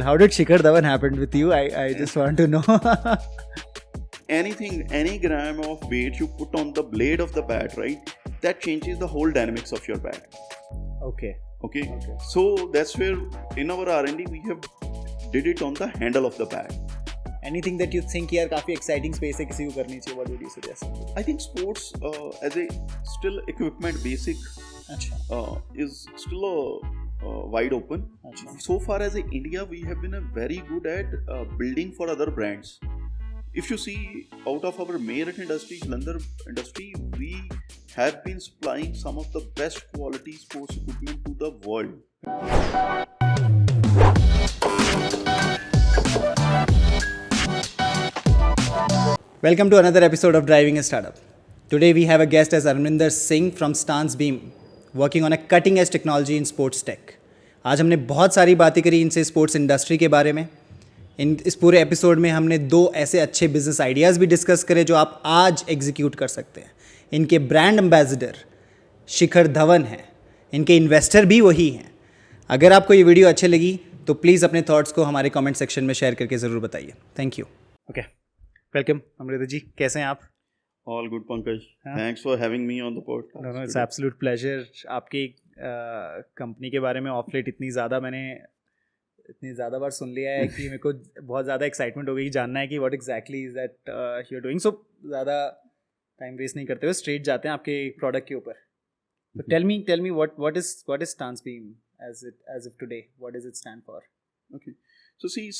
How did Shikhar Dhawan happen with you? I just want to know. Any gram of weight you put on the blade of the bat, right? That changes the whole dynamics of your bat. Okay. So that's where in our R&D we have did it on the handle of the bat. Anything that you think यार काफी exciting space है किसी को करनी चाहिए, what would you suggest? I think sports as a still equipment basic is still wide open. So far as India, we have been very good at building for other brands. If you see out of our Meerut industry, Jalandhar industry, we have been supplying some of the best quality sports equipment to the world. Welcome to another episode of Driving a Startup. Today we have a guest as Amrinder Singh from StanceBeam, working on a cutting edge technology in sports tech. आज हमने बहुत सारी बातें करी इनसे sports industry के बारे में. इस पूरे एपिसोड में हमने 2 ऐसे अच्छे बिजनेस आइडियाज़ भी डिस्कस करे जो आप आज एग्जीक्यूट कर सकते हैं. इनके ब्रांड एम्बेसडर शिखर धवन हैं, इनके इन्वेस्टर भी वही हैं. अगर आपको ये वीडियो अच्छी लगी तो प्लीज़ अपने थॉट्स को हमारे कमेंट सेक्शन में शेयर करके ज़रूर बताइए. Thank you. ओके, वेलकम अमृंदर जी, कैसे हैं आप? All good, Pankaj. Thanks for having me on the podcast. No, it's absolute pleasure. आपकी कंपनी के बारे में ऑफ लेट इतनी ज़्यादा बार सुन लिया है कि मेरे को बहुत ज़्यादा एक्साइटमेंट हो गई जानना है कि what exactly is that you are doing. So ज़्यादा टाइम वेस्ट नहीं करते हुए स्ट्रेट जाते हैं आपके प्रोडक्ट के ऊपर. तो tell me what is StanceBeam as of today? What does it stand for? Okay. So see,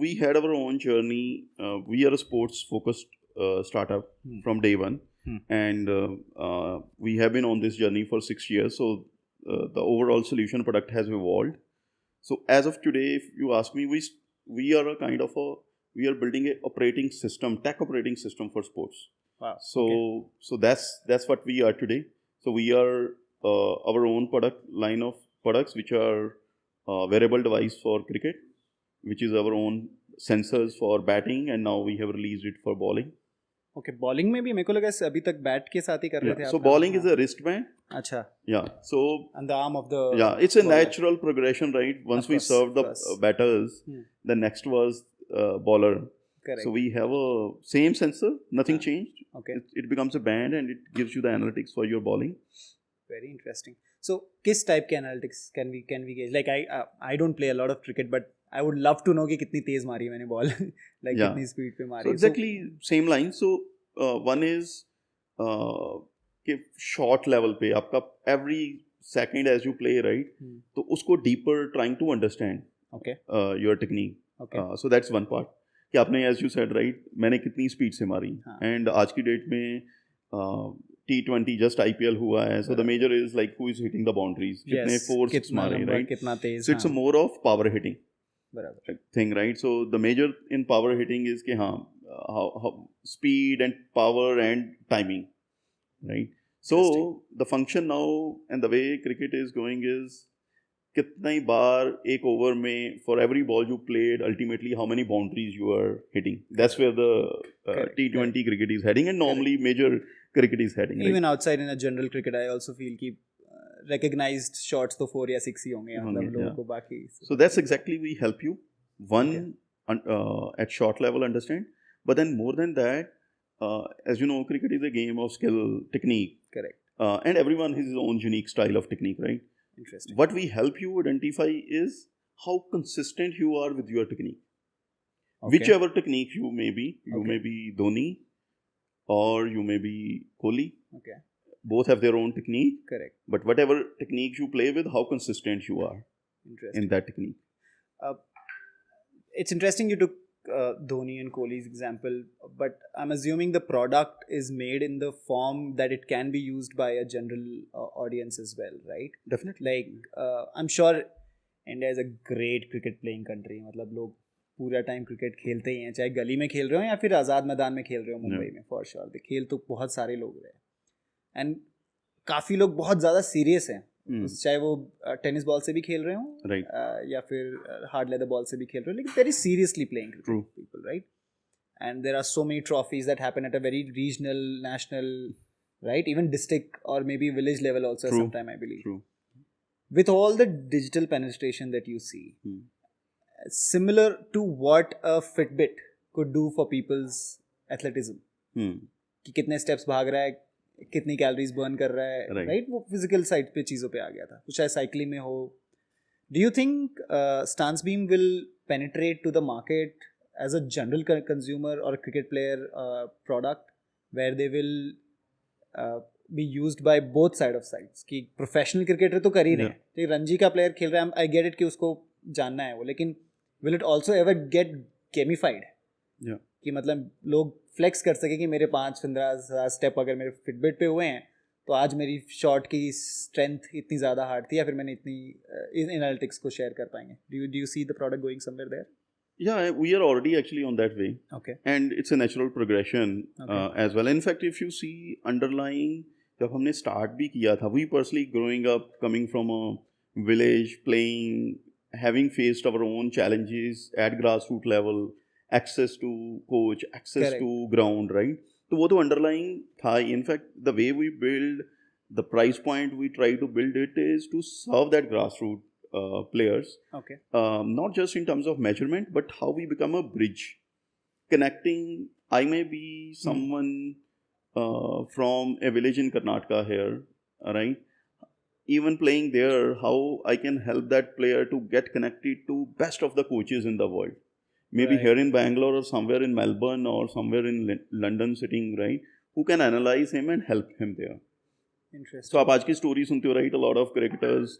we had our own journey. We are a sports focused startup from day one, and we have been on this journey for 6 years. So the overall solution product has evolved. So as of today, if you ask me, we are a kind of we are building a tech operating system for sports. Wow. So that's what we are today. So we are our own line of products which are wearable device for cricket, which is our own sensors for batting, and now we have released it for bowling. Okay, bowling में भी मेरे को लगा अभी तक bat के साथ ही कर रहे थे. So bowling is a wristband. अच्छा. Yeah. So and the arm of the. Yeah, it's a natural progression, right? Once we served the batters, the next was bowler. Correct. So we have a same sensor, nothing changed. Okay. It becomes a band and it gives you the analytics for your bowling. Very interesting. So किस type के analytics can we gauge? Like I don't play a lot of cricket, but I would love to know कि कितनी तेज मारी मैंने ball, like कितनी speed पे मारी. So exactly same line. So one is कि short level पे आपका every second as you play, right? तो उसको deeper trying to understand your technique. Okay. So that's one part. कि आपने as you said, right? मैंने कितनी स्पीड से मारी. And आज की डेट में T20 just IPL हुआ है. So the major is like who is hitting the boundaries. कितने force मारे, right? कितना तेज. So it's a more of power hitting. Thing, right? So the major in power hitting is कि how speed and power and timing, right? So the function now and the way cricket is going is कितनी बार एक over में for every ball you played, ultimately how many boundaries you are hitting. That's where the T20 cricket is heading, and normally major cricket is heading. Even right? outside in a general cricket, I also feel कि recognized shots तो 4 या 6 ही होंगे मतलब लोगों को बाकी. So that's exactly we help you. One at short level understand, but then more than that, as you know, cricket is a game of skill, technique. Correct. And everyone has his own unique style of technique, right? Interesting. What we help you identify is how consistent you are with your technique. Whichever technique you may be, may be Dhoni or you may be Kohli. Okay. Both have their own technique. Correct. But whatever technique you play with, how consistent you are in that technique. It's interesting you took Dhoni and Kohli's example, but I'm assuming the product is made in the form that it can be used by a general audience as well, right? Definitely. Like I'm sure India is a great cricket playing country. मतलब लोग पूरा time cricket खेलते ही हैं, चाहे गली में खेल रहे हो या फिर आज़ाद मैदान में खेल रहे हो मुंबई में. फॉर श्योर खेल तो बहुत सारे लोग रहे हैं, एंड काफ़ी लोग बहुत ज़्यादा सीरियस हैं. चाहे वो टेनिस बॉल से भी खेल रहे हो, right. या फिर हार्ड लेदर बॉल से भी खेल रहे हो, लेकिन very seriously playing people, right? And there are so many trophies that happen at a very regional, national, right, even district और may be village level also sometime, I believe. With all the digital penetration that you see, similar to what a Fitbit could do for people's athleticism. कि कितने steps भाग रहा है, कितनी calories burn कर रहा है, right? वो physical side पे चीज़ों पे आ गया था. कुछ ऐसा cycling में हो. Do you think StanceBeam will penetrate to the market as a general consumer or a cricket player product where they will be used by both side of sides? कि professional cricketer तो कर ही रहे हैं, तो रणजी का player खेल रहा है, I get it कि उसको जानना है वो, लेकिन will it also ever get gamified? कि मतलब लोग फ्लेक्स कर सके कि मेरे 5-15 स्टेप अगर मेरे फिटबिट पे हुए हैं तो आज मेरी शॉट की स्ट्रेंथ इतनी ज़्यादा हार्ड थी या फिर मैंने इतनी एनालिटिक्स को शेयर कर पाएंगे. Do you see the product going somewhere there? Yeah, we are already actually on that way. Okay. And it's a natural progression as well. In fact, if you see underlying, जब हमने start भी किया था, we personally growing up, coming from a village, playing, having faced our own challenges at grassroots level, access to coach, access Correct. to ground, right? तो वो तो underlying था. In fact, the way we build, the price point we try to build it is to serve that grassroots players. Okay. Not just in terms of measurement, but how we become a bridge. Connecting, I may be someone from a village in Karnataka here, right? Even playing there, how I can help that player to get connected to best of the coaches in the world. Maybe here in Bangalore or somewhere in Melbourne or somewhere in London sitting, right? Who can analyze him and help him there. Interesting. So आप आज की story सुनते हो, right? A lot of cricketers,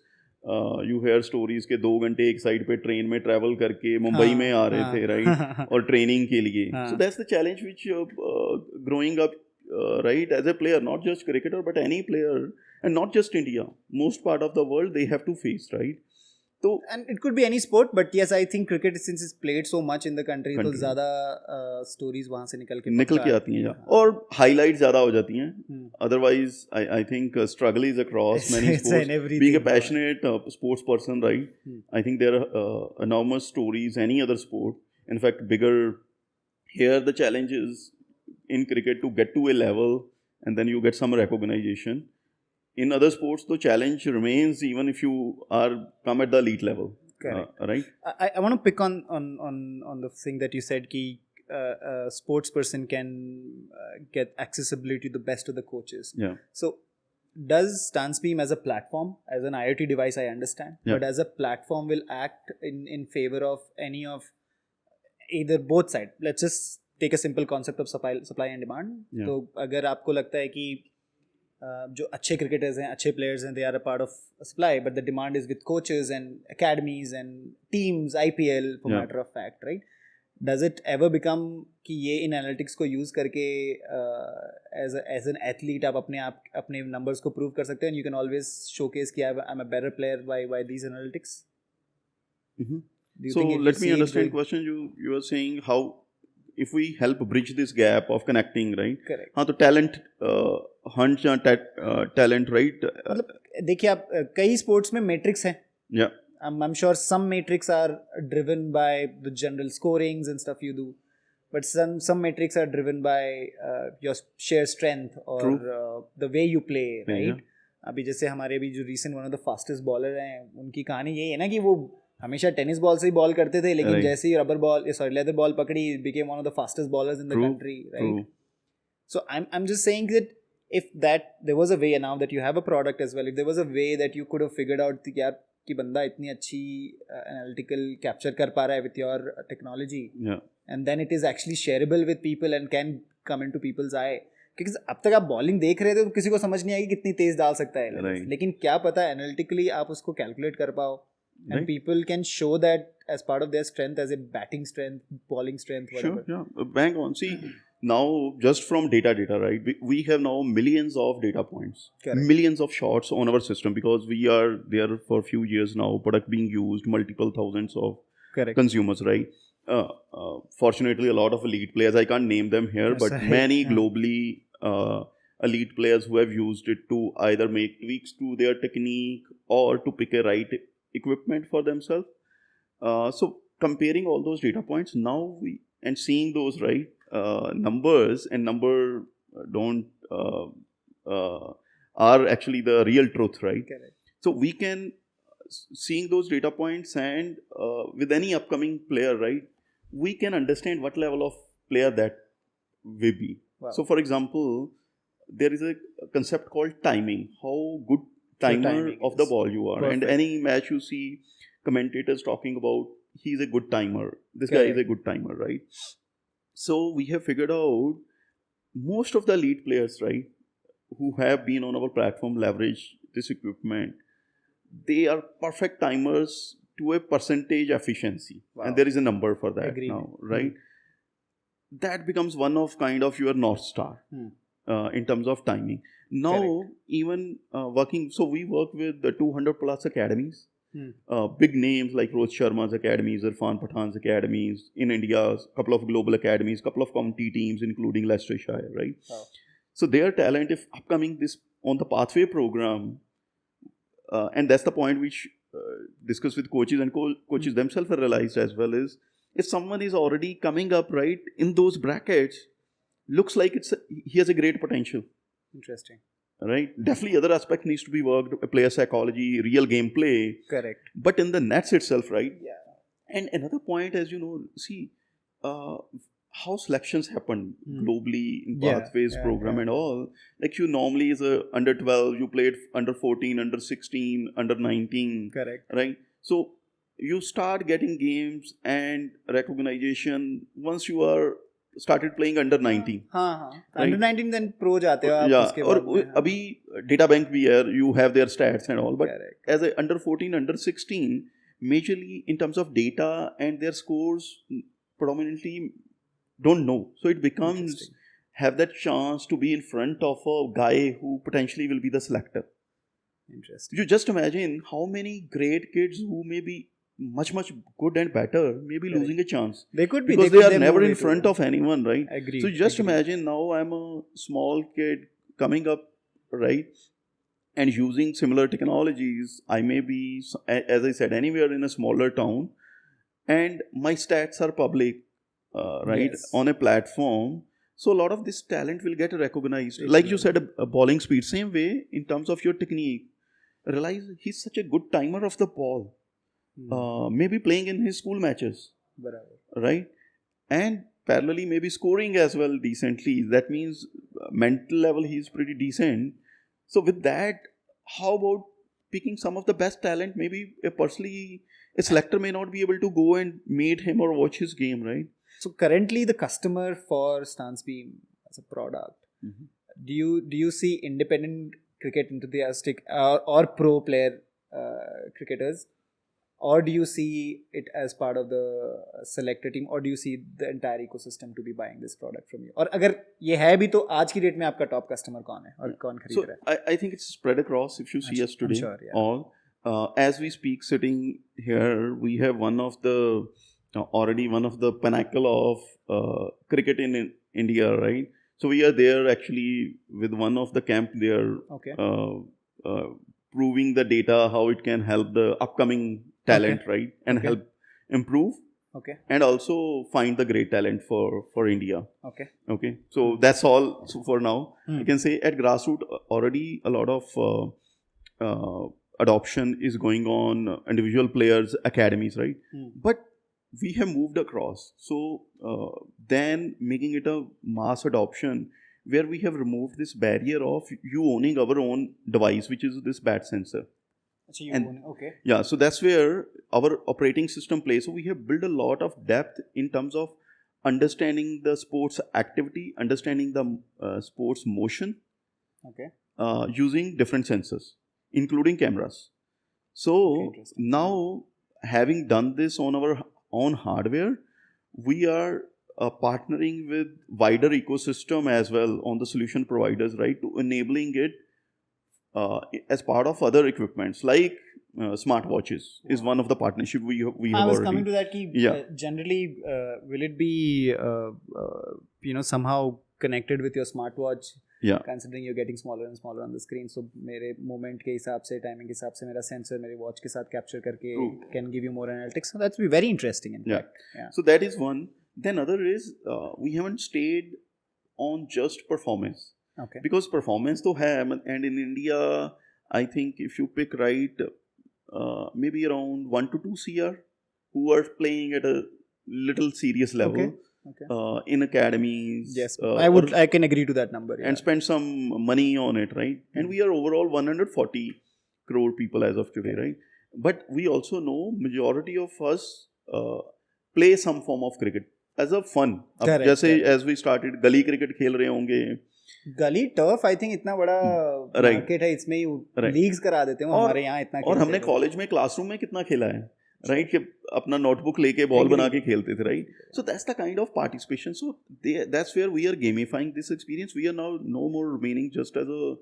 you hear stories के 2 घंटे एक side पे train में ट्रैवल करके मुंबई में आ रहे थे, right? और ट्रेनिंग के लिए. So that's the challenge which growing up, right, as a player, not just cricketer but any player, and not just India, most part of the world they have to face, right? So, and it could be any sport, but yes, I think cricket since it's played so much in the country, तो ज़्यादा stories वहाँ से निकल के आती हैं और highlights ज़्यादा हो जाती हैं. Otherwise, I think struggle is across many sports. Being a passionate sports person, right? I think there are enormous stories any other sport. In fact, bigger here the challenge is in cricket to get to a level and then you get some recognition. In other sports, the challenge remains even if you are come at the elite level. Right? I want to pick on the thing that you said कि a sports person can get accessibility to the best of the coaches. Yeah. So does StanceBeam as a platform, as an IoT device, I understand, but as a platform will act in favor of any of either both sides. Let's just take a simple concept of supply and demand. तो अगर आपको लगता है कि जो अच्छे cricketers हैं, अच्छे प्लेयर्स हैं, they are a part of supply, but the demand is with coaches and academies and teams, IPL for matter of fact, right? Does it ever become कि ये इन एनालिटिक्स को यूज़ करके एज एन एथलीट आप अपने numbers को prove कर सकते हैं, यू कैन ऑलवेज शोकेस कि I am a better player by these analytics? So let me understand question. You are saying how if we help bridge this gap of connecting, right? Correct. हाँ, तो talent hunt या talent, right? मतलब देखिए आप कई sports में matrix हैं. Yeah. I'm sure some metrics are driven by the general scorings and stuff you do, but some metrics are driven by your sheer strength or the way you play, right? Yeah. अभी जैसे हमारे भी जो recent one of the fastest bowler हैं, उनकी कहानी यही है ना कि वो हमेशा टेनिस बॉल से ही बॉल करते थे, लेकिन जैसे ही लेदर बॉल पकड़ी, became one of the fastest bowlers in the country, right? So I'm just saying that if there was a way, now that you have a product as well, if there was a way that you could have figured out कि यार कि बंदा इतनी अच्छी analytical capture कर पा रहा है with your technology, and then it is actually shareable with people and can come into people's eye, क्योंकि अब तक आप बॉलिंग देख रहे थे तो किसी को समझ नहीं आएगी कितनी तेज डाल सकता है, लेकिन क्या पता एनालिटिकली आप उसको कैलकुलेट कर पाओ. And people can show that as part of their strength, as a batting strength, bowling strength, whatever. Sure, yeah. Bang on. See, now just from data, right? We have now millions of data points, Correct. Millions of shots on our system because we are there for a few years now. Product being used, multiple thousands of Correct. consumers, right? Fortunately, a lot of elite players. I can't name them here, but many globally elite players who have used it to either make tweaks to their technique or to pick a right equipment for themselves. So comparing all those data points now and seeing those numbers and don't are actually the real truth, right? Correct. So we can seeing those data points and with any upcoming player, right, we can understand what level of player that will be. Wow. So, for example, there is a concept called timing. How good timer of the ball you are. Perfect. And any match you see commentators talking about, he's a good timer. This guy is a good timer, right? So we have figured out most of the elite players, right, who have been on our platform leverage this equipment. They are perfect timers to a percentage efficiency. Wow. And there is a number for that. Agreed. Now, right? That becomes one of kind of your North Star in terms of timing. Now, even working, so we work with the 200 plus academies. Big names like Rohit Sharma's academies, Irfan Pathan's academies, in India, a couple of global academies, couple of county teams, including Leicestershire, right? Wow. So their talent, if upcoming this on the Pathway program, and that's the point which discussed with coaches and coaches themselves have realized as well, is if someone is already coming up, right, in those brackets, looks like he has a great potential. Interesting. Right? Definitely other aspect needs to be worked, player psychology, real gameplay. Correct. But in the nets itself, right? Yeah. And another point, as you know, see how selections happen globally in Pathways program and all. Like you normally is a under 12, you played under 14, under 16, under 19. Correct. Right? So you start getting games and recognition once you are started playing under 19. Right? Under 19 then pro जाते हो आप उसके और बाद अभी data bank भी है, you have their stats and all, but Correct. as a under 14, under 16, majorly in terms of data and their scores predominantly don't know. So it becomes have that chance to be in front of a guy who potentially will be the selector. Interesting. You just imagine how many great kids who may be much good and better may be losing a chance. They could be because they are never in front of anyone, right? Agreed. So just imagine now I'm a small kid coming up, right, and using similar technologies. I may be, as I said, anywhere in a smaller town, and my stats are public, right, on a platform. So a lot of this talent will get recognized. Like you said, a bowling speed. Same way in terms of your technique. Realize he's such a good timer of the ball. Maybe playing in his school matches, right? And parallelly maybe scoring as well decently. That means mental level he's pretty decent. So with that, how about picking some of the best talent? Maybe a selector may not be able to go and meet him or watch his game, right? So currently the customer for StanceBeam as a product, do you see independent cricket enthusiastic or pro player cricketers? Or do you see it as part of the selector team, or do you see the entire ecosystem to be buying this product from you? और अगर ये है भी तो आज की date में आपका top customer कौन है और कौन खरीद रहा है? I think it's spread across. If you see us today, sure, all as we speak, sitting here, we have one of the pinnacle of cricket in India, right? So we are there actually with one of the camp there, proving the data how it can help the upcoming talent, right, and help improve, and also find the great talent for India. Okay. So that's all. So for now, you can say at grassroots already a lot of adoption is going on. Individual players, academies, right? But we have moved across. So then making it a mass adoption, where we have removed this barrier of you owning our own device, which is this bat sensor. So that's where our operating system plays. So we have built a lot of depth in terms of understanding the sports activity, understanding the sports motion, using different sensors, including cameras. So now, having done this on our own hardware, we are partnering with wider ecosystem as well on the solution providers, right, to enabling it as part of other equipments like smartwatches is one of the partnership we have already. I was coming to that. Generally, will it be somehow connected with your smartwatch? Considering you're getting smaller and smaller on the screen, so मेरे movement के हिसाब से, timing के हिसाब से मेरा sensor मेरे watch के साथ capture करके can give you more analytics. So that's be very interesting in fact. So that is one. Then other is we haven't stayed on just performance. Because performance to have, and in India, I think if you pick right, maybe around 1 to 2 CR who are playing at a little serious level. Okay. In academies. Yes, or- I can agree to that number. Yeah. and spend some money on it, right? And we are overall 140 crore people as of today, right? But we also know majority of us play some form of cricket as a fun. अब Correct, जैसे correct. as we started गली cricket खेल रहे होंगे, गली turf I think इतना बड़ा Right. Market है, इसमें ही Right. लीग्स करा देते हैं वो और- हमारे यहाँ इतना और खेलते हमने हैं। कॉलेज में क्लासरूम में कितना खेला है, राइट? कि अपना नोटबुक लेके बॉल Agree. बना के खेलते थे, right? So that's the kind of participation. So that's where we are gamifying this experience. We are now no more remaining just as a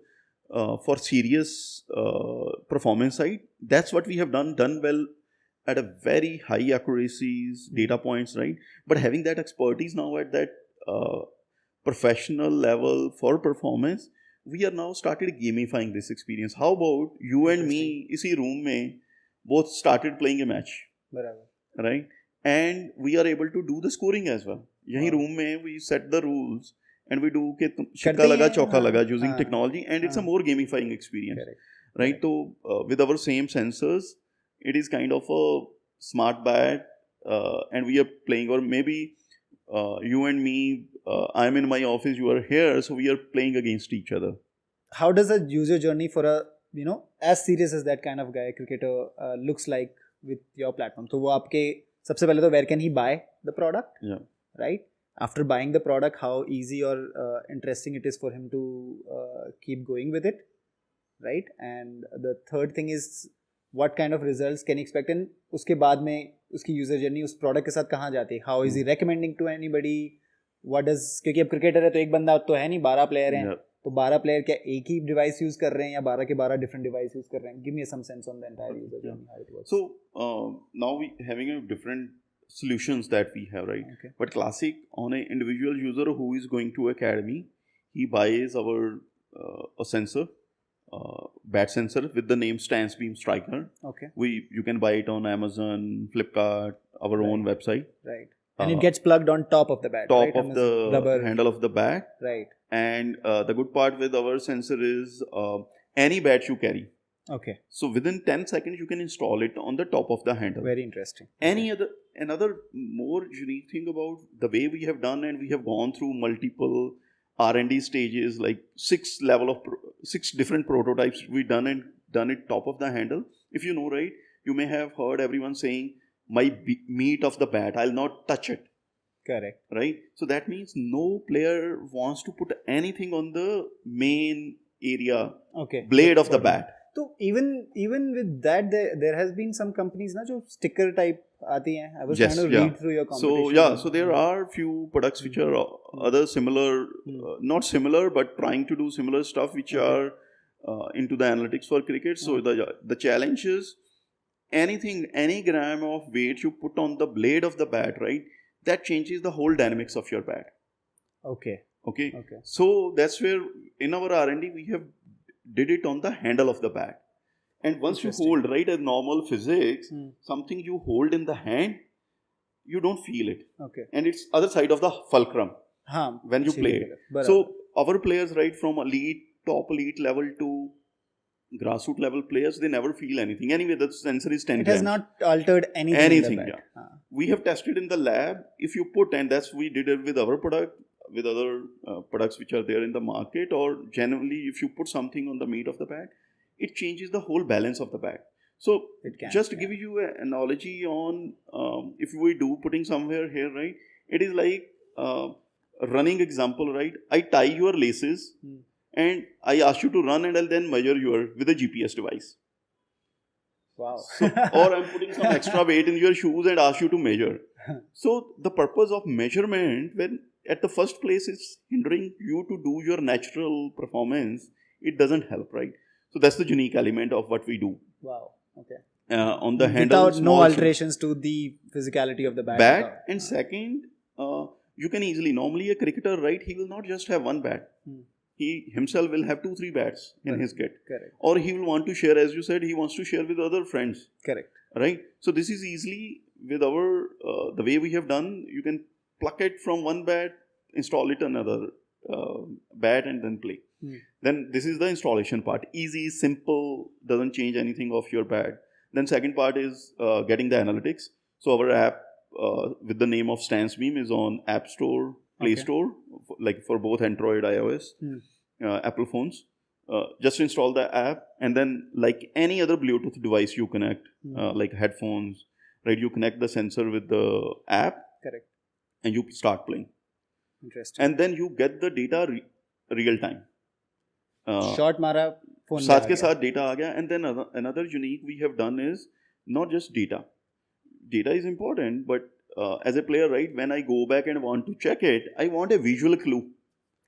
for serious performance side. That's what we have done well at a very high accuracies, data points, right? But having that expertise now at that professional level for performance, we are now started gamifying this experience. How about you and me isi room mein both started playing a match, बराबर। right? And we are able to do the scoring as well. यही Wow. room में we set the rules and we do कि तुम करते छक्का लगा हैं, चौका हाँ, लगा using हाँ, technology, and it's a हाँ। more gamifying experience, Correct. right? So with our same sensors, it is kind of a smart bat, and we are playing, or maybe you and me, I'm in my office, you are here, so we are playing against each other. How does a user journey for a as serious as that kind of guy cricketer looks like with your platform? तो वो आपके सबसे पहले तो where can he buy the product, Yeah. right? After buying the product, how easy or interesting it is for him to keep going with it, right? And the third thing is what kind of results can he expect, and उसके बाद में उसकी user journey उस product के साथ कहाँ जाती है? How is he recommending to anybody? What does, क्योंकि अब क्रिकेटर है तो एक बंदा तो है नहीं, 12 प्लेयर हैं, Yeah. तो 12 प्लेयर क्या एक ही डिवाइस यूज कर रहे हैं या 12 के 12 डिफरेंट डिवाइस यूज कर रहे हैं? Give me some sense on the entire user journey, how it works. So now we having a different solutions that we have, right? Okay. But classic, on an individual user who is going to academy, he buys our a sensor, bat sensor with the name StanceBeam Striker. Okay, You can buy it on Amazon, Flipkart, our own website. right. And it gets plugged on top of the bat, Top right? of the rubber handle of the bat. right. And the good part with our sensor is any bat you carry. Okay, So within 10 seconds, you can install it on the top of the handle. very interesting. Another more unique thing about the way we have done, and we have gone through multiple R&D stages, like 6 different prototypes we done it top of the handle. If you know, right, you may have heard everyone saying, my meat of the bat, I'll not touch it, Correct. right? So that means no player wants to put anything on the main area Okay, blade of the bat. तो even with that there has been some companies ना जो sticker type आती हैं. I was Yes, trying to yeah. read through your So competition. so there are few products which are other similar, not similar, but trying to do similar stuff which are into the analytics for cricket. So the challenge is any gram of weight you put on the blade of the bat, right, that changes the whole dynamics of your bat. Okay. Okay. Okay. So that's where in our R&D we have did it on the handle of the bat. And once you Interesting. hold, right, as normal physics, something you hold in the hand, you don't feel it. Okay. And it's other side of the fulcrum हाँ, when you Sidhi play तरफ, it. बराबर. So our players, right, from top elite level to grassroots level players, they never feel anything. Anyway, the sensor is 10 it has grams. not altered anything. Anything, in the yeah. bat. We have tested in the lab. If you put, and that's we did it with our product, with other products which are there in the market, or generally if you put something on the meat of the bat, it changes the whole balance of the bat. So It can, just to give you an analogy on if we do putting somewhere here, right, it is like running example, right? I tie your laces and I ask you to run, and I'll then measure your with a GPS device. Wow. So, or I'm putting some extra weight in your shoes and ask you to measure. So the purpose of measurement, when at the first place it's hindering you to do your natural performance, it doesn't help, right? So that's the unique element of what we do. Wow. Okay. On the handle, Without no small alterations to the physicality of the bat. bat, and second, you can easily, normally a cricketer, right, he will not just have one bat. He himself will have 2-3 bats in his kit. Correct. Or he will want to share, as you said, he wants to share with other friends. Correct. Right? So this is easily with our, the way we have done, you can pluck it from one bat, install it another bat, and then play. Then this is the installation part. Easy, simple, doesn't change anything of your bat. Then second part is getting the analytics. So our app with the name of StanceBeam is on App Store, Play Store, like for both Android, iOS, Apple phones. Just install the app, and then like any other Bluetooth device you connect, like headphones, right? You connect the sensor with the app, correct, and you start playing. Interesting. And then you get the data real time. Shot मारा phone साथ के साथ data आ गया. And then another unique we have done is not just data. Data is important, but as a player, right, when I go back and want to check it, I want a visual clue.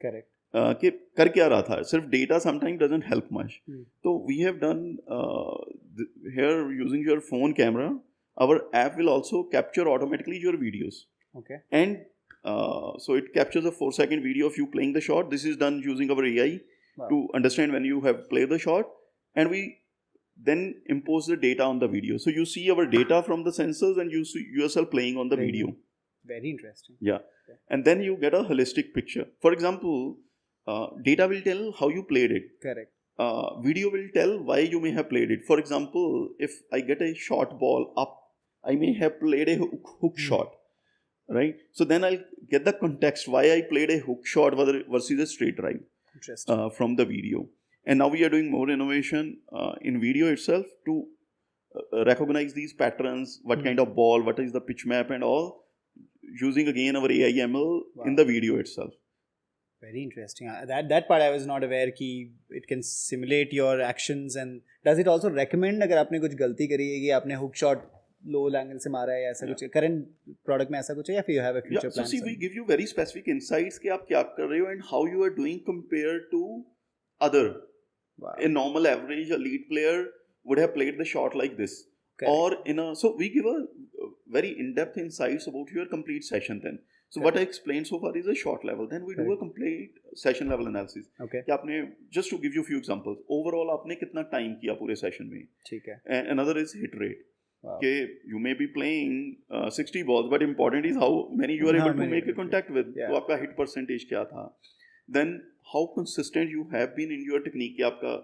Correct. कि कर क्या रहा था. सिर्फ data sometimes doesn't help much. So we have done here using your phone camera, our app will also capture automatically your videos. Okay. And so it captures a 4-second video of you playing the shot. This is done using our AI to understand when you have played the shot, and we then impose the data on the video. So you see our data from the sensors, and you see yourself playing on the video. Very interesting. Yeah. And then you get a holistic picture. For example, data will tell how you played it. Correct. Video will tell why you may have played it. For example, if I get a short ball up, I may have played a hook shot, right? So then I'll get the context why I played a hook shot versus a straight drive from the video. And now we are doing more innovation in video itself to recognize these patterns, what kind of ball, what is the pitch map and all, using again our AI ML in the video itself. Very interesting. That part I was not aware कि it can simulate your actions, and does it also recommend अगर आपने कुछ गलती करी है कि आपने hook shot low angle से मारा है या ऐसा कुछ current product में ऐसा कुछ है या फिर you have a future plan? So see, we give you very specific insights कि आप क्या कर रहे हो and how you are doing compared to other. A normal average elite player would have played the shot like this. Or so we give a very in-depth insights about your complete session then. So what I explained so far is a short level. Then we do a complete session level analysis. Okay. कि आपने, just to give you a few examples, overall आपने कितना time किया पूरे session में. ठीक है. And another is hit rate. Okay, you may be playing 60 balls, but important is how many you are able to make a contact with. तो आपका hit percentage क्या था. Then how consistent you have been in your technique. कि आपका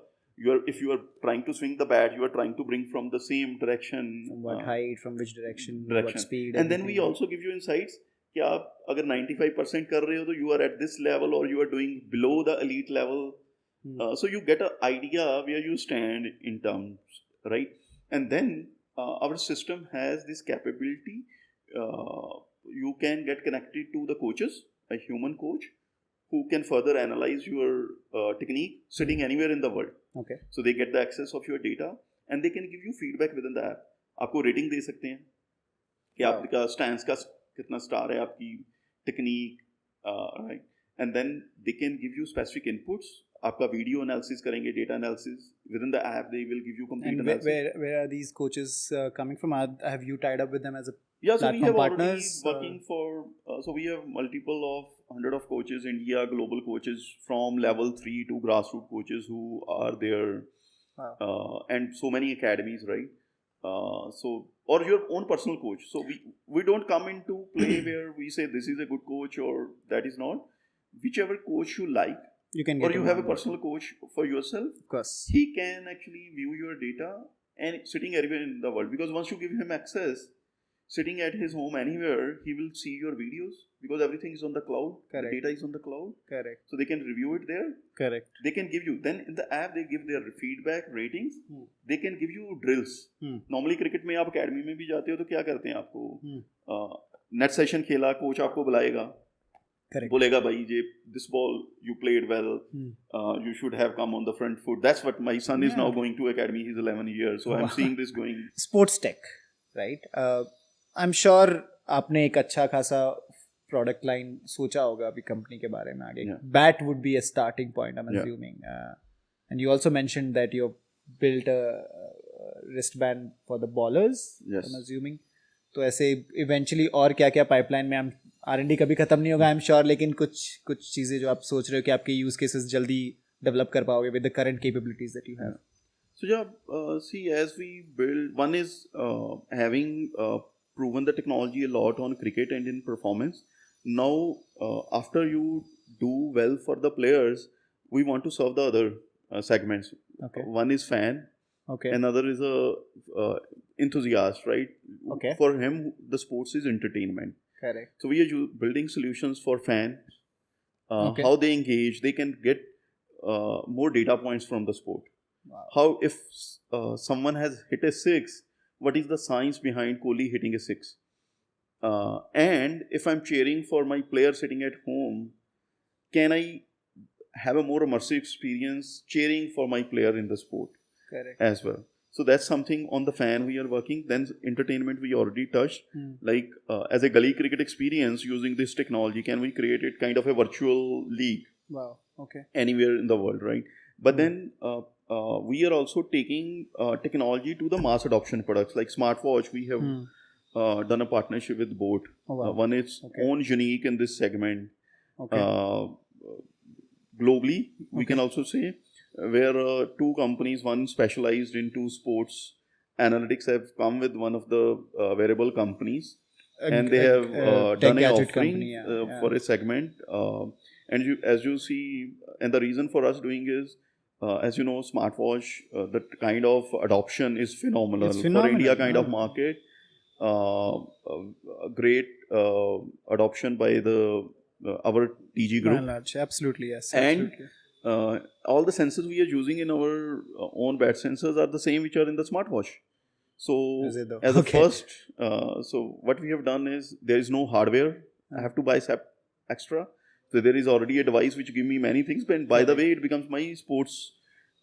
if you are trying to swing the bat, you are trying to bring from the same direction. From what height, from which direction, what speed. And then we also give you insights कि आप अगर 95% कर रहे हो तो you are at this level or you are doing below the elite level. So you get an idea where you stand in terms, right? And then our system has this capability. You can get connected to the coaches, a human coach, who can further analyze your technique sitting anywhere in the world. Okay. So they get the access of your data and they can give you feedback within the app. आपको rating दे सकते हैं कि आपका stance का कितना star है, आपकी technique, right? And then they can give you specific inputs. आपका video analysis करेंगे, data analysis within the app. They will give you complete analysis. Where are these coaches coming from? Have you tied up with them as a so we have partners? Already working for. So we have multiple of 100 of coaches, India global coaches from level 3 to grassroots coaches who are there, and so many academies, right? So or your own personal coach. So we don't come into play where we say this is a good coach or that is not. Whichever coach you like, you can or you have a personal coach for yourself. Of course, he can actually view your data and sitting anywhere in the world, because once you give him access, sitting at his home anywhere, he will see your videos because everything is on the cloud. Correct. The data is on the cloud. Correct. So they can review it there. Correct. They can give you, then in the app they give their feedback, ratings. They can give you drills. Normally cricket में आप academy में भी जाते हो तो क्या करते हैं आपको net session खेला, coach आपको बुलाएगा. Correct. बोलेगा भाई ये this ball you played well, you should have come on the front foot. That's what my son is now going to academy. He's 11 years, so I'm seeing this going. Sports tech, right? I'm sure आपने एक अच्छा खासा product line सोचा होगा अभी company के बारे में आगे. Bat would be a starting point, I'm assuming. And you also mentioned that you built a wristband for the bowlers. Yes. I'm assuming. तो ऐसे eventually और क्या क्या pipeline में हम R&D कभी खत्म नहीं होगा I'm sure, लेकिन कुछ चीज़ें जो आप सोच रहे हो कि आपके use cases जल्दी develop कर पाओगे with the current capabilities that you have. So see, as we build, one is having proven the technology a lot on cricket and in performance. Now, after you do well for the players, we want to serve the other segments. Okay. One is fan. Okay. Another is a enthusiast, right? Okay. For him, the sports is entertainment. Correct. So we are building solutions for fans, Okay. how they engage, they can get more data points from the sport. Wow. How if someone has hit a six, what is the science behind Kohli hitting a six? And if I'm cheering for my player sitting at home, can I have a more immersive experience cheering for my player in the sport? Correct. As well? So that's something on the fan we are working. Then entertainment we already touched. Like as a gully cricket experience using this technology, can we create it kind of a virtual league? Wow. Okay. Anywhere in the world, right? But then we are also taking technology to the mass adoption products like smartwatch. We have done a partnership with Boat. Oh, wow. One is own unique in this segment. Okay. Globally, we can also say, where two companies, one specialized into sports analytics, have come with one of the wearable companies, and they have done an offering company, for a segment. And as you see, and the reason for us doing is, as you know, smartwatch, the kind of adoption is phenomenal. For India kind of market. Great adoption by our TG group. Absolutely, yes. And all the sensors we are using in our own bat sensors are the same which are in the smartwatch. So as a first, so what we have done is there is no hardware. I have to buy extra. So there is already a device which give me many things. But by the way, it becomes my sports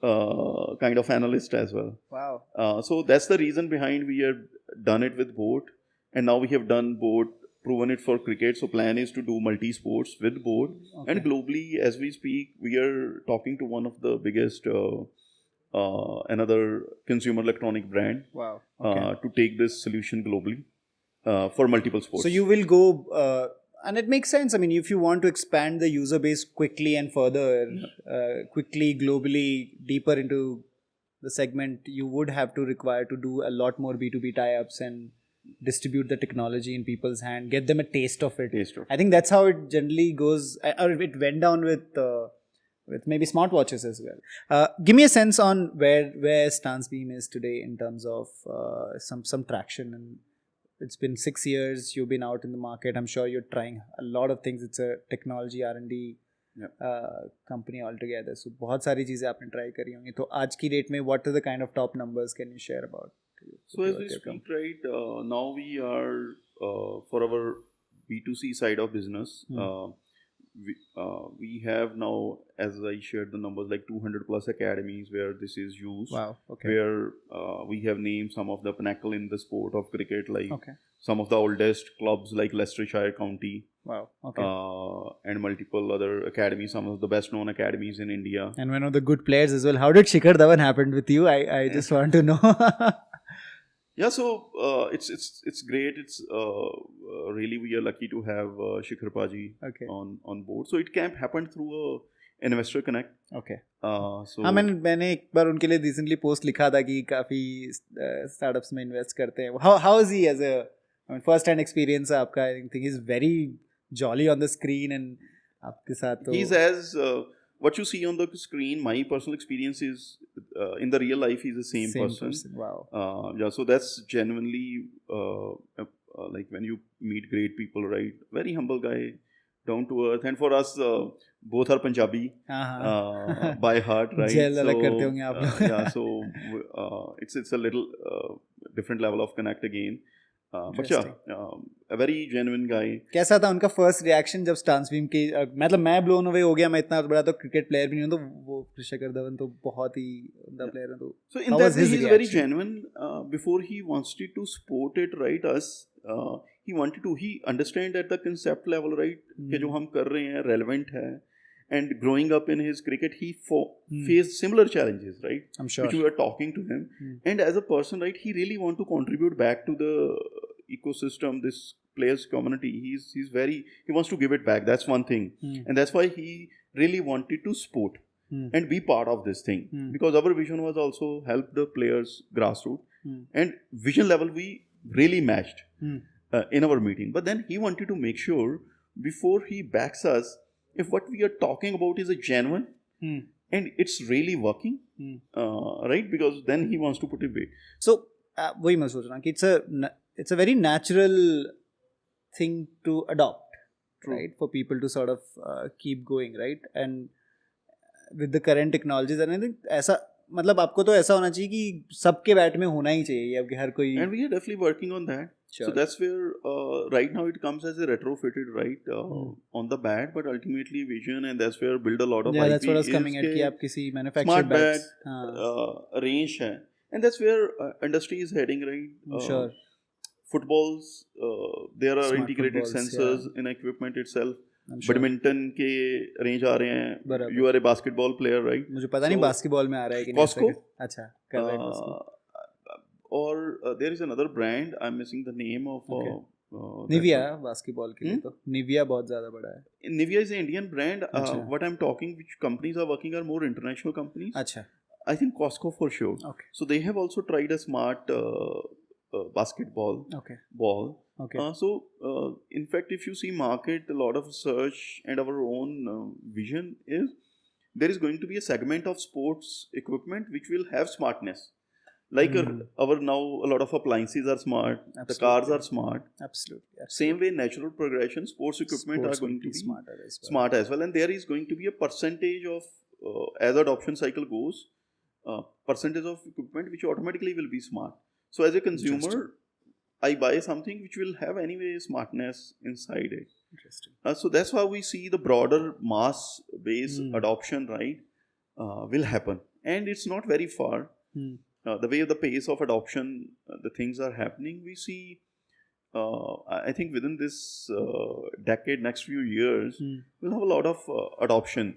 kind of analyst as well. Wow. So that's the reason behind we have done it with Boat. And now we have done Boat, proven it for cricket. So plan is to do multi-sports with Boat. Okay. And globally, as we speak, we are talking to one of the biggest, another consumer electronic brand. Wow. Okay. To take this solution globally for multiple sports. So you will go, and it makes sense. I mean, if you want to expand the user base quickly and further, quickly, globally, deeper into the segment, you would have to require to do a lot more B2B tie-ups and distribute the technology in people's hand, get them a taste of it. I think that's how it generally goes, or it went down with maybe smartwatches as well. Give me a sense on where StanceBeam is today in terms of some traction. And it's been 6 years you've been out in the market. I'm sure you're trying a lot of things. It's a technology R&D company altogether. So बहुत सारी चीजें आपने try करी होंगी. तो आज की date में what are the kind of top numbers can you share about? So as we speak, right, now we are for our B2C side of business, we have now, as I shared the numbers, like 200 plus academies where this is used. Wow. Okay. Where we have named some of the pinnacle in the sport of cricket, like some of the oldest clubs like Leicestershire County. Wow. Okay. And multiple other academies, some of the best known academies in India. And one of the good players as well. How did Shikhar Dhawan happen with you? I just want to know. Yeah, so it's great. It's really we are lucky to have Shikhar Paji on board. So it happened through a investor connect. Okay. So हाँ मैंने एक बार उनके लिए recently post लिखा था कि काफी startups में invest करते हैं. How is he as a first hand experience आपका? I think he's very jolly on the screen and आपके साथ तो. He's as what you see on the screen. My personal experience is in the real life he's the same person. Wow. Yeah, so that's genuinely like when you meet great people, right? Very humble guy, down to earth, and for us both are Punjabi by heart, right? Yeah, so it's a little different level of connect again. But yeah, a very genuine guy. कैसा था उनका first reaction जब StanceBeam की मतलब मैं blown away हो गया. मैं इतना बड़ा तो cricket player भी नहीं हूँ, तो वो शिखर धवन तो बहुत ही बड़ा player है. तो so in that way he's very genuine. Before he wanted to support it, right? He understand at the concept level, right? कि जो हम कर रहे हैं relevant है. And growing up in his cricket, he faced similar challenges, right? I'm sure. Which we were talking to him. And as a person, right, he really want to contribute back to the ecosystem, this players community. He wants to give it back. That's one thing. And that's why he really wanted to support and be part of this thing. Because our vision was also help the players grassroots. And vision level, we really matched in our meeting. But then he wanted to make sure before he backs us, if what we are talking about is a genuine, and it's really working, right? Because then he wants to put it away. So वही मैं सोच रहा हूँ कि it's a very natural thing to adopt. True. Right, for people to sort of keep going, right? And with the current technologies and I think ऐसा मतलब आपको तो ऐसा होना चाहिए कि सबके बैट में होना ही चाहिए अब कि हर कोई. And we are definitely working on that. Sure. So that's where right now it comes as a retrofitted, right, on the bat, but ultimately vision, and that's where build a lot of IP. That's what I was coming at कि आप किसी manufactured smart bats bat range है, and that's where industry is heading, right? Sure. Footballs, there are Smart integrated footballs, sensors in equipment itself. Sure. Badminton के range आ रहे हैं. You are a basketball player, right? मुझे पता नहीं basketball में आ रहा है कि नहीं. Costco. अच्छा कर रहे हैं Costco. Or there is another brand, I'm missing the name of. Nivea basketball के लिए तो Nivea बहुत ज़्यादा बड़ा है. Nivea is an Indian brand. What I'm talking, which companies are working are more international companies. अच्छा. I think Costco for sure. Okay. So they have also tried a smart basketball ball. Okay. In fact, if you see market, a lot of research and our own vision is there is going to be a segment of sports equipment which will have smartness. Like our now a lot of appliances are smart. Absolutely. The cars are smart. Absolutely. Same way, natural progression, sports equipment are going to be smart as well. And there is going to be a percentage of, as adoption cycle goes, percentage of equipment which automatically will be smart. So as a consumer, I buy something which will have anyway smartness inside it. Interesting. So that's how we see the broader mass base adoption, right, will happen. And it's not very far. The way the pace of adoption, the things are happening, we see, I think within this decade, next few years, we'll have a lot of adoption.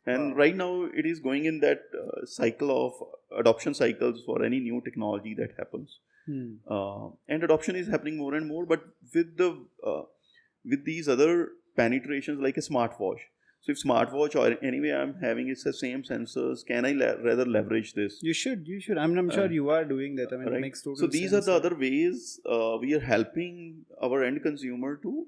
And right now it is going in that cycle of adoption cycles for any new technology that happens. And adoption is happening more and more, but with these other penetrations like a smartwatch. So if smartwatch or anyway I'm having it's the same sensors, can I rather leverage this? You should. I'm sure you are doing that. I mean, right? It makes total sense. So these are the other ways we are helping our end consumer to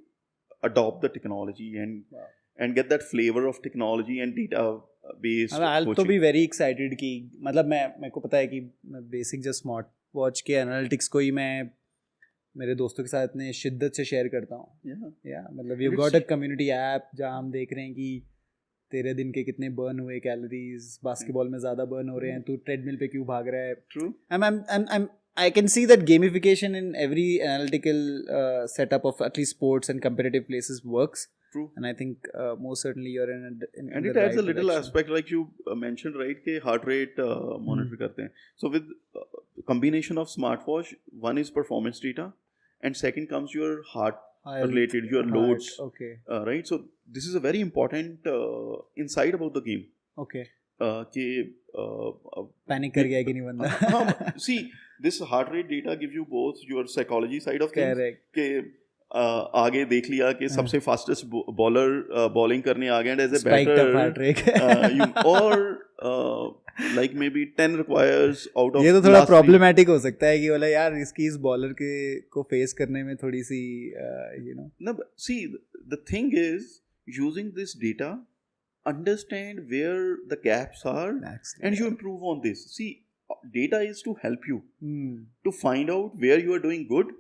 adopt the technology and get that flavor of technology and data based. I'll to be very excited कि मतलब मेरे को पता है कि basic जो smart watch के analytics को ही मैं मेरे दोस्तों के साथ इतने शिद्दत से शेयर करता हूँ. मतलब you got a community app जहाँ हम देख रहे हैं कि तेरे दिन के कितने बर्न हुए कैलोरीज, बास्केटबॉल में ज़्यादा बर्न हो रहे हैं, तू ट्रेडमिल पे क्यों भाग रहा है. True. I can see that gamification in every analytical setup of at least sports and competitive places works. True. And I think most certainly you're in and it adds a little direction. Aspect like you mentioned, right, ke heart rate monitor karte hain. So with combination of smartwatch, one is performance data and second comes your heart related, your loads. Okay. Right. So this is a very important insight about the game. Okay. कि panic कर गया कि नहीं बंदा. See, this heart rate data gives you both your psychology side of things. Correct. कि आगे देख लिया कि सबसे फास्टेस्ट बॉलर बॉलिंग करने आ गए एंड एज ए बैटर और like may be 10 requires out of. ये तो थोड़ा प्रॉब्लमेटिक हो सकता है कि बोला यार इसकी इस बॉलर के को फेस करने में थोड़ी सी no, see the thing is using this data, understand where the gaps are and you improve on this. See, data is to help you to find out where you are doing good.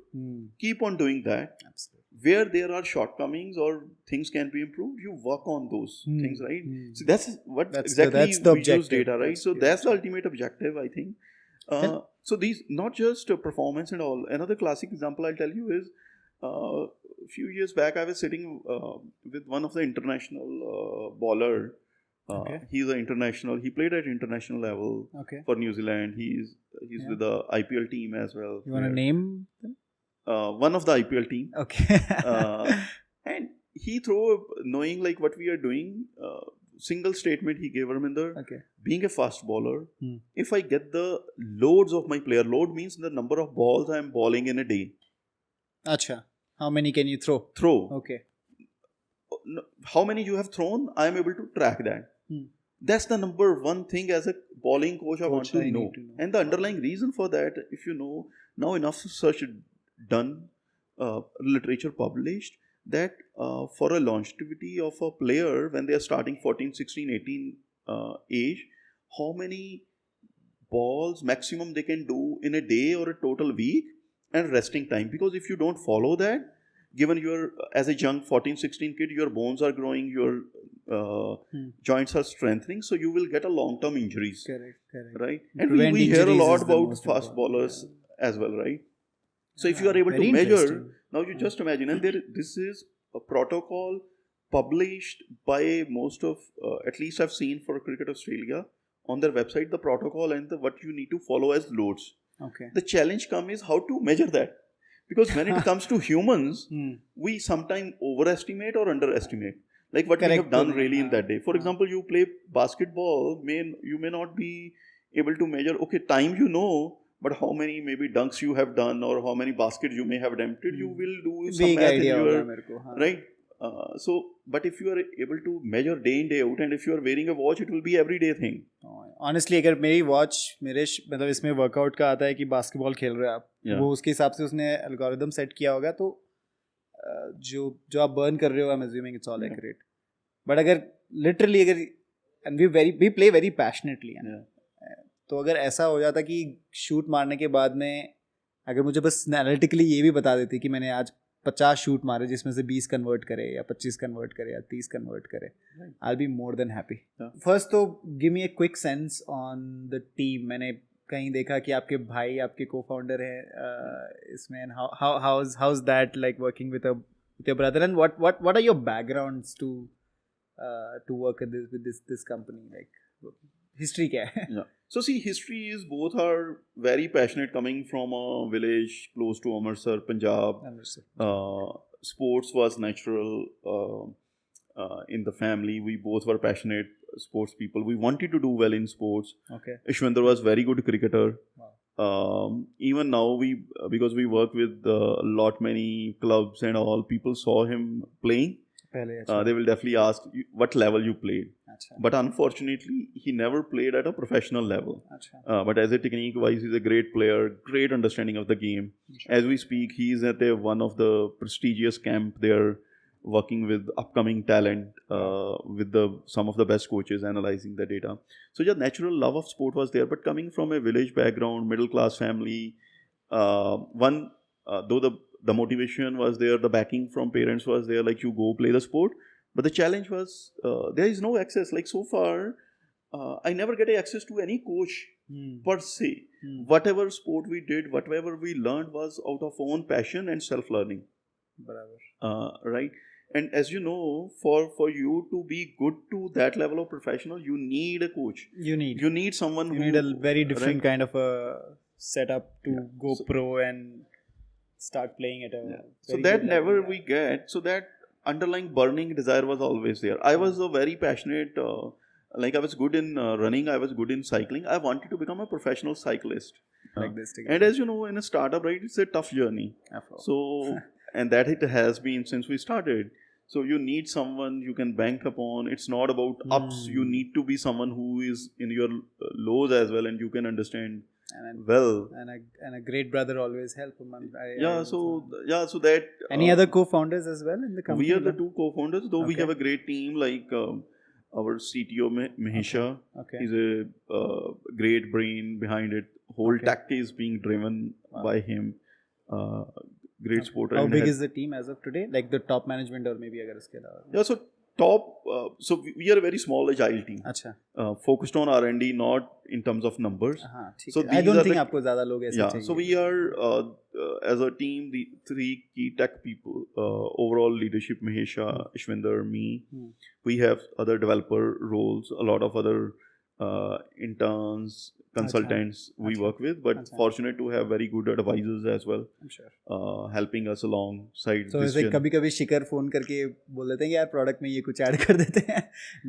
Keep on doing that. Absolutely. Where there are shortcomings or things can be improved, you work on those things, right? So that's what exactly we use data, right? So that's the ultimate objective, I think. So these not just performance and all. Another classic example I'll tell you is a few years back I was sitting with one of the international bowler. He's an international. He played at international level for New Zealand. He's with the IPL team as well. You want to name them? One of the IPL team. Okay. And he knowing like what we are doing, single statement he gave, Amrinder. Being a fast bowler, if I get the loads of my player, load means the number of balls I am bowling in a day. Acha. How many can you throw? Okay. How many you have thrown, I am able to track that. That's the number one thing as a bowling coach I want to know. And the underlying reason for that, if you know, now enough research done, literature published, that for a longevity of a player when they are starting 14, 16, 18 age, how many balls maximum they can do in a day or a total week, and resting time. Because if you don't follow that, given your as a young 14-16 kid, your bones are growing, your joints are strengthening, so you will get a long term injuries. Correct. Right? And we hear a lot about fast bowlers as well, right? So if you are able to measure, now you just imagine, and this is a protocol published by most of, at least I've seen for Cricket Australia, on their website, the protocol and what you need to follow as loads. Okay. The challenge comes is how to measure that. Because when it comes to humans, we sometimes overestimate or underestimate. Like what we have done really in that day. For example, you play basketball, you may not be able to measure, okay, time you know, but how many maybe dunks you have done or how many baskets you may have attempted, you will do some math in your, right? But if you are able to measure day in day out, and if you are wearing a watch, it will be everyday thing. Honestly, अगर मेरी watch मेरे मतलब इसमें workout का आता है कि basketball खेल रहे हो आप, वो उसके हिसाब से उसने एल्गोरिदम सेट किया होगा, तो जो आप बर्न कर रहे हो, I am assuming it's all accurate. But अगर literally and we play very passionately, तो अगर ऐसा हो जाता कि शूट मारने के बाद में अगर मुझे बस एनालिटिकली ये भी बता देती कि मैंने आज 50 शूट मारे जिसमें से 20 कन्वर्ट करे या 25 कन्वर्ट करे या 30 कन्वर्ट करे, I will be more than happy. First तो give me a quick sense on the team. मैंने कहीं देखा कि आपके भाई आपके को फाउंडर हैं इसमें. How is that like working with your brother, and what are your backgrounds to work with this company, like history क्या है? So see, history is both are very passionate, coming from a village close to Amritsar, Punjab. Sports was natural in the family. We both were passionate sports people. We wanted to do well in sports. Okay. Ishwinder was very good cricketer. Wow. Even now, because we work with many clubs and all, people saw him playing. They will definitely ask what level you played. But unfortunately, he never played at a professional level. But as a technique wise, he's a great player, great understanding of the game. As we speak, he's at one of the prestigious camp there, working with upcoming talent, with some of the best coaches, analyzing the data. So yeah, natural love of sport was there. But coming from a village background, middle class family, though the motivation was there, the backing from parents was there, like you go play the sport. But the challenge was there is no access. Like so far, I never get access to any coach per se. Whatever sport we did, whatever we learned was out of own passion and self-learning. Right? And as you know, for you to be good to that level of professional, you need a coach. You need someone you need a very different kind of a setup to go pro and start playing at a so that never we get. So that underlying burning desire was always there. I was a very passionate, like I was good in running, I was good in cycling. I wanted to become a professional cyclist. Like this together. And as you know, in a startup, right, it's a tough journey. So and that it has been since we started. So you need someone you can bank upon. It's not about ups. You need to be someone who is in your lows as well, and you can understand and a great brother always help him. So that any other co-founders as well in the company? We are the two co-founders, though we have a great team, like our CTO Mahesha. He's a great brain behind it. Whole tech is being driven by him. Great sporter. How big is the team as of today, like the top management or maybe agar iske alawa? So top, so we are a very small agile team. Focused on R&D, not in terms of numbers. So I don't think aapko zyada log aise chahiye. So we are as a team, the 3 key tech people, overall leadership, Mahesha, Ishwinder, me. We have other developer roles, a lot of other interns, consultants we work with, but fortunate to have very good advisors as well. I'm sure. Helping us alongside. So it's like कभी-कभी शिखर phone करके बोल देते हैं कि यार product में ये कुछ ऐड कर देते हैं.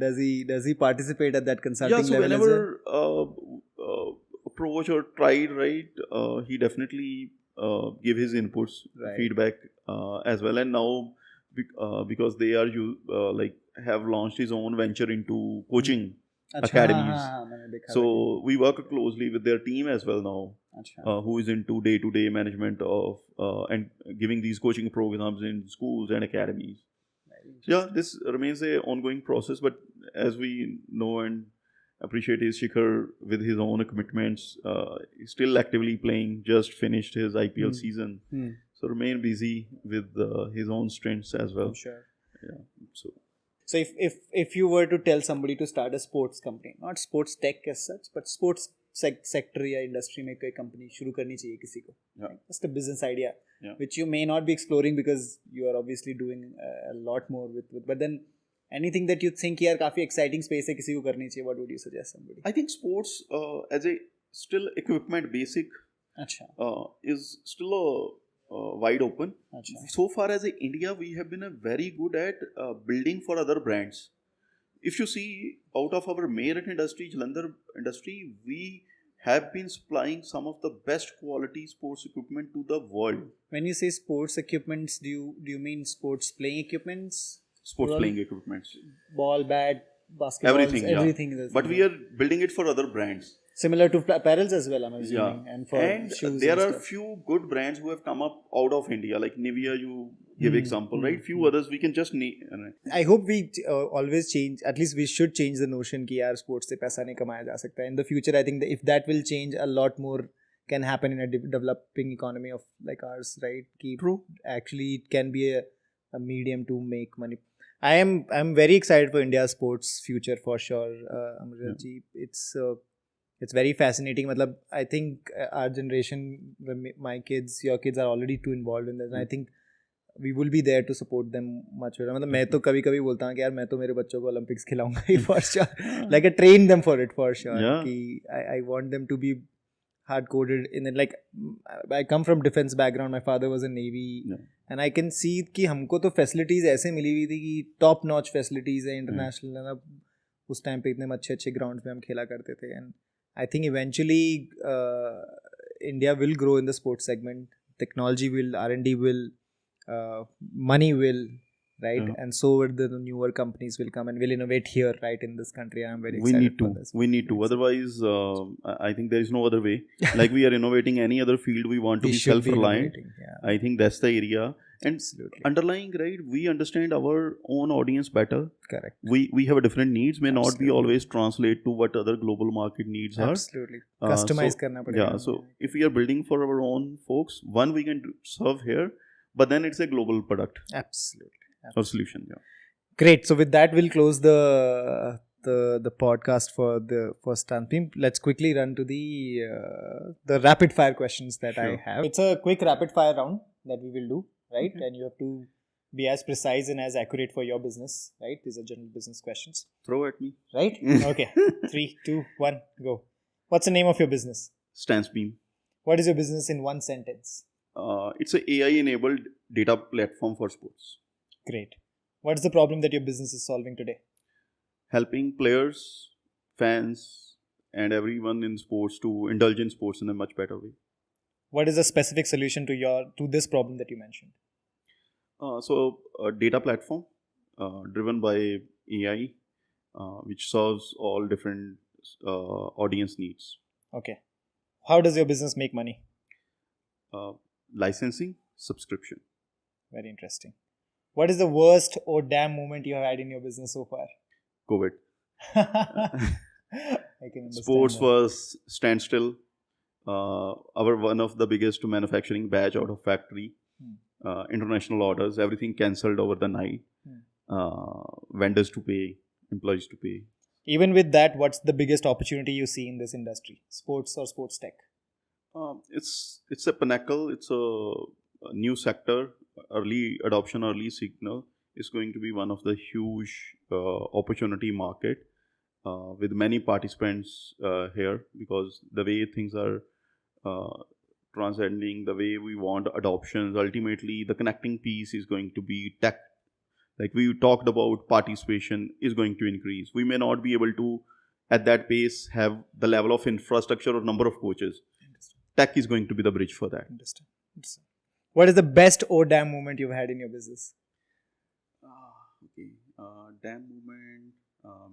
Does he participate at that consulting level? Yeah, so whenever approach or tried, right, he definitely give his inputs, feedback as well. And now because they are like have launched his own venture into coaching academies. So we work closely with their team as well now, who is into day-to-day management of and giving these coaching programs in schools and academies. So yeah, this remains a ongoing process, but as we know, and appreciate his Shikhar with his own commitments. He's still actively playing. Just finished his IPL season, so remain busy with his own strengths as well. I'm sure. Yeah. So if you were to tell somebody to start a sports company, not sports tech as such, but sports sector या industry में कोई company शुरू करनी चाहिए किसी को, just a business idea, which you may not be exploring because you are obviously doing a lot more with, but then anything that you think यार काफी exciting space है किसी को करनी चाहिए, what would you suggest somebody? I think sports as a still equipment basic is still wide open. So far as India, we have been very good at building for other brands. If you see out of our Meerut industry, Jalandhar industry, we have been supplying some of the best quality sports equipment to the world. When you say sports equipments, do you mean sports playing equipments? Sports playing equipments. Ball, bat, basketball, everything. But we are building it for other brands. Similar to apparels as well, I'm assuming. And shoes there are stuff. few good brands who have come up out of India, like Nivea, you give example, right? Few others we can just need. I hope we always change, at least we should change the notion कि यार sports से पैसा नहीं कमाया जा सकता. In the future, I think that if that will change, a lot more can happen in a developing economy of like ours, right? True. Actually, it can be a medium to make money. I'm very excited for India's sports future for sure, Amrinder ji. It's very fascinating. Matlab, I think our generation, my kids, your kids are already too involved in this, and I think we will be there to support them much better. मतलब मैं तो कभी-कभी बोलता हूँ कि यार मैं तो मेरे बच्चों को Olympics खिलाऊंगा ही for sure. Like I train them for it for sure. कि I want them to be hard-coded in it. Like I come from defense background. My father was in Navy, and I can see कि हमको तो facilities ऐसे मिली हुई थी कि top-notch facilities है international. है ना, उस टाइम पे इतने अच्छे grounds में हम खेला करते थे. And I think eventually India will grow in the sports segment. Technology will, R&D will, money will, right? And so will the newer companies will come and will innovate here, right, in this country. I'm very excited for this. We need to. Otherwise, I think there is no other way. Like we are innovating any other field, we want to be self-reliant. I think that's the area. And underlying, right, we understand our own audience better. Correct. We have a different needs, may not be always translate to what other global market needs are. Absolutely. Customize karna padega. Yeah, so if we are building for our own folks, one we can serve here, but then it's a global product. Absolutely. Or solution, Great. So with that, we'll close the podcast for StanceBeam. Let's quickly run to the rapid fire questions that I have. It's a quick rapid fire round that we will do, right? And you have to be as precise and as accurate for your business, right? These are general business questions. Throw at me. Right? Okay. 3, 2, 1, go. What's the name of your business? StanceBeam. What is your business in one sentence? It's an AI-enabled data platform for sports. Great. What is the problem that your business is solving today? Helping players, fans, and everyone in sports to indulge in sports in a much better way. What is the specific solution to this problem that you mentioned? So a data platform driven by AI, which serves all different audience needs. Okay. How does your business make money? Licensing, subscription. Very interesting. What is the worst or damn moment you have had in your business so far? COVID. I can understand. Sports was standstill. Our one of the biggest manufacturing batch out of factory. International orders, everything cancelled over the night. Vendors to pay, employees to pay. Even with that, what's the biggest opportunity you see in this industry? Sports or sports tech? It's a pinnacle. It's a new sector. Early adoption, early signal is going to be one of the huge opportunity market with many participants here, because the way things are transcending, the way we want adoptions, ultimately the connecting piece is going to be tech. Like we talked about, participation is going to increase. We may not be able to at that pace have the level of infrastructure or number of coaches. Tech is going to be the bridge for that. Understand. What is the best or damn moment you've had in your business? Damn moment.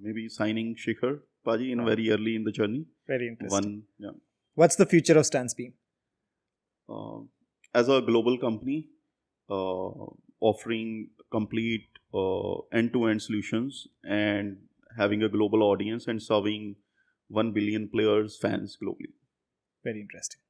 Maybe signing Shikhar Paji in very early in the journey. Very interesting. What's the future of StanceBeam? As a global company, offering complete end-to-end solutions and having a global audience and serving 1 billion players, fans globally. Very interesting.